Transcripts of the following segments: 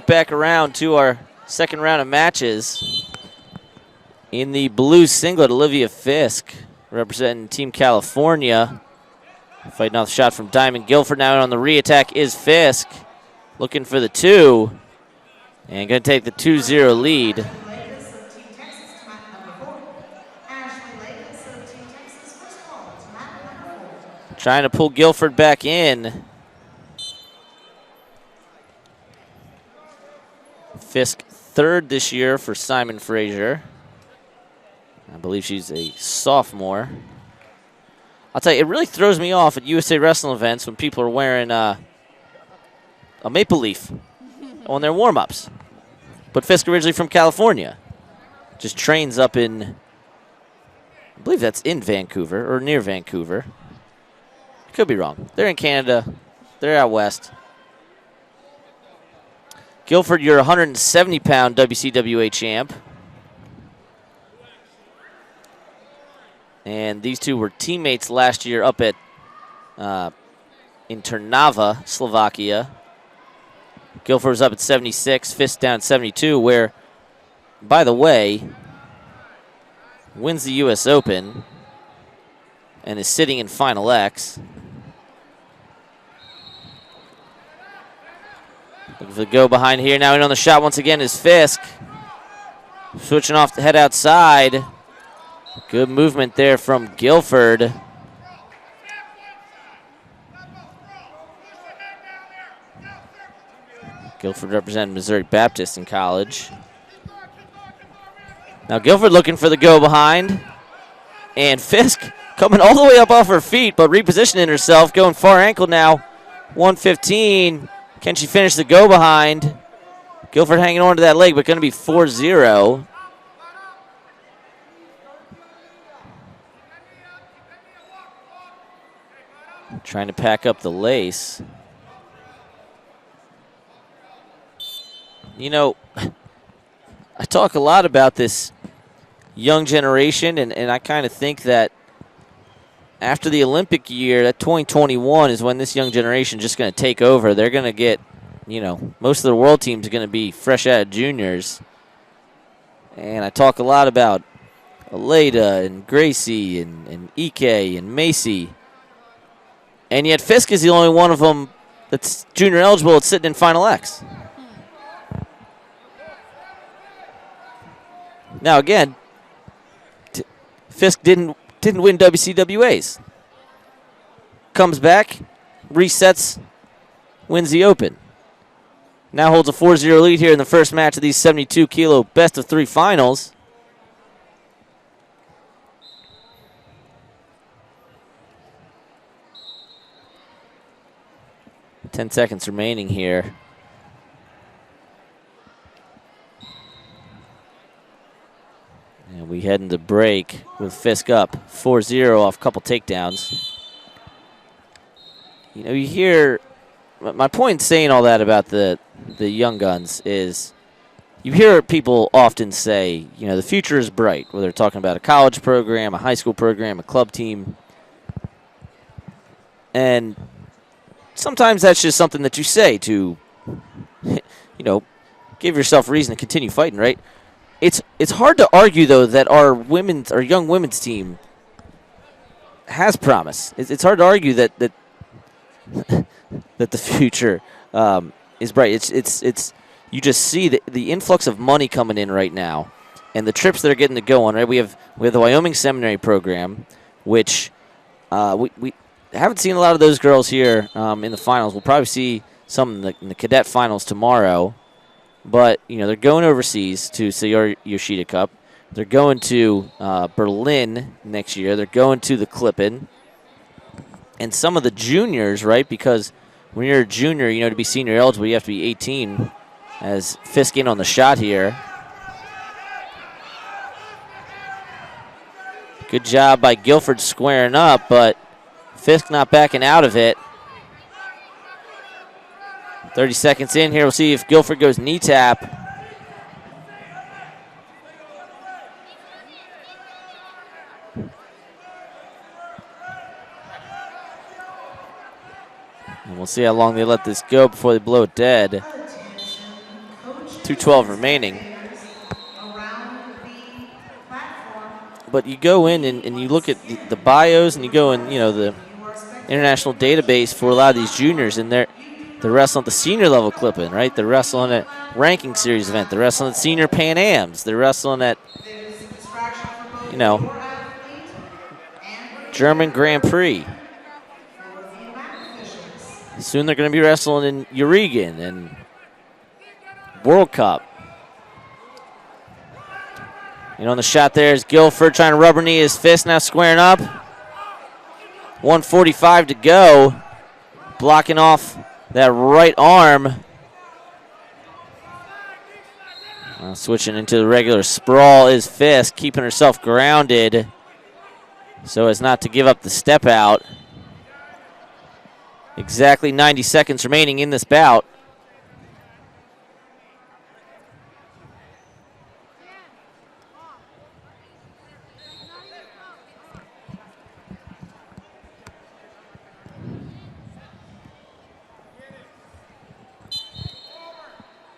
Back around to our second round of matches. In the blue singlet, Alyvia Fiske, representing Team California. Fighting off the shot from Dymond Guilford. Now on the re-attack is Fiske. Looking for the 2. And going to take the 2-0 lead. Trying to pull Guilford back in. Fiske third this year for Simon Fraser. I believe she's a sophomore. I'll tell you, it really throws me off at USA Wrestling events when people are wearing a maple leaf on their warm-ups. But Fiske originally from California. Just trains up in, I believe that's in Vancouver or near Vancouver. Could be wrong. They're in Canada. They're out west. Guilford, you're 170-pound WCWA champ. And these two were teammates last year up at in Trnava, Slovakia. Guilford was up at 76, Fiske down at 72, where, by the way, wins the U.S. Open and is sitting in Final X. Looking for the go behind here. Now in on the shot once again is Fiske. Switching off the head outside. Good movement there from Guilford. Guilford representing Missouri Baptist in college. Now Guilford looking for the go behind. And Fiske coming all the way up off her feet, but repositioning herself, going far ankle now. 115. Can she finish the go behind? Guilford hanging on to that leg, but going to be 4-0. Trying to pack up the lace. You know, I talk a lot about this young generation, and I kind of think that after the Olympic year, that 2021 is when this young generation is just going to take over. They're going to get, you know, most of the world teams are going to be fresh out of juniors. And I talk a lot about Aleda and Gracie and Ike and Macy. And yet Fiske is the only one of them that's junior eligible that's sitting in Final X. Now again, Fiske didn't win WCWAs. Comes back, resets, wins the Open. Now holds a 4-0 lead here in the first match of these 72-kilo best-of-3 finals. Ten seconds remaining here. And we head into break with Fiske up 4-0 off a couple takedowns. You know, you hear, my point in saying all that about the young guns is you hear people often say, you know, the future is bright, whether they're talking about a college program, a high school program, a club team. And sometimes that's just something that you say to, you know, give yourself a reason to continue fighting, right? It's hard to argue, though, that our young women's team has promise. It's hard to argue that that the future is bright. It's you just see the influx of money coming in right now, and the trips that are getting to go on. Right, we have the Wyoming Seminary program, which we haven't seen a lot of those girls here in the finals. We'll probably see some in the cadet finals tomorrow. But, you know, they're going overseas to Sayori Yoshida Cup. They're going to Berlin next year. They're going to the Klippen. And some of the juniors, right, because when you're a junior, you know, to be senior eligible, you have to be 18, as Fiske in on the shot here. Good job by Guilford squaring up, but Fiske not backing out of it. 30 seconds in here. We'll see if Guilford goes knee tap. And we'll see how long they let this go before they blow it dead. 2:12 remaining. But you go in and you look at the bios, and you go in, the international database for a lot of these juniors, and they're wrestling at the senior level clipping, right? They're wrestling at ranking series event. They're wrestling at senior Pan Ams. They're wrestling at, German Grand Prix. Soon they're going to be wrestling in Euregan and World Cup. On the shot there is Guilford trying to rubber knee his fist, now squaring up. 1:45 to go. Blocking off that right arm. Switching into the regular sprawl is Fiske, keeping herself grounded so as not to give up the step out. Exactly 90 seconds remaining in this bout.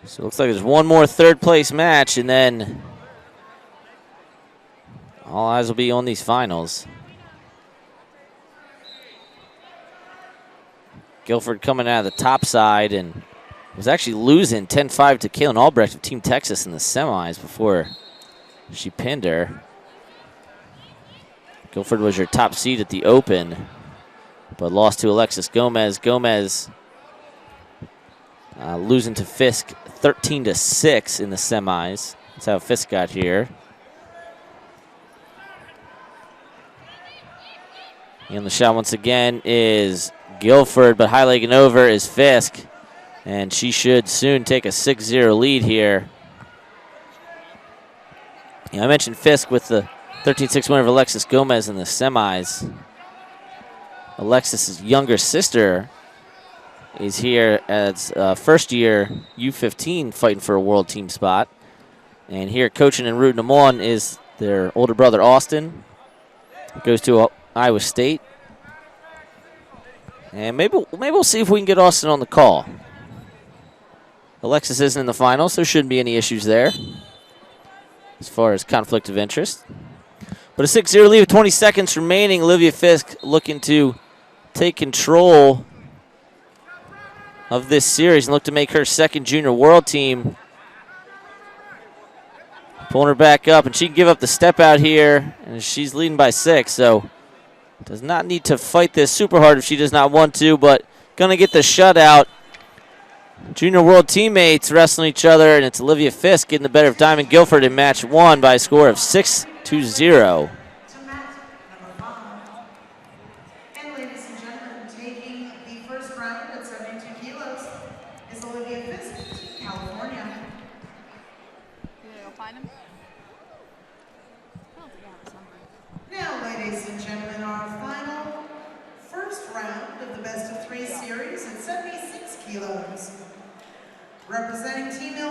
So it looks like there's one more third place match, and then all eyes will be on these finals. Guilford coming out of the top side and was actually losing 10-5 to Kaylin Albrecht of Team Texas in the semis before she pinned her. Guilford was your top seed at the Open, but lost to Alexis Gomez. Gomez losing to Fiske 13-6 in the semis. That's how Fiske got here. And the shot once again is Guilford, but high-legging over is Fiske. And she should soon take a 6-0 lead here. I mentioned Fiske with the 13-6 win of Alexis Gomez in the semis. Alexis' younger sister is here as first-year U15 fighting for a world team spot. And here coaching and rooting them on is their older brother, Austin. Goes to Iowa State. And maybe we'll see if we can get Austin on the call. Alexis isn't in the finals, so shouldn't be any issues there as far as conflict of interest. But a 6-0 lead with 20 seconds remaining. Alyvia Fiske looking to take control of this series and look to make her second junior world team. Pulling her back up, and she can give up the step out here, and she's leading by 6, so does not need to fight this super hard if she does not want to, but gonna get the shutout. Junior world teammates wrestling each other, and it's Alyvia Fiske getting the better of Dymond Guilford in match 1 by a score of 6-0. And ladies and gentlemen, taking the first round at 72 kilos is Alyvia Fiske, California. You gonna go find him? I don't think I have his number. Now, ladies and gentlemen, our final first round of the best of 3 series at 76 kilos. Representing Team Illinois.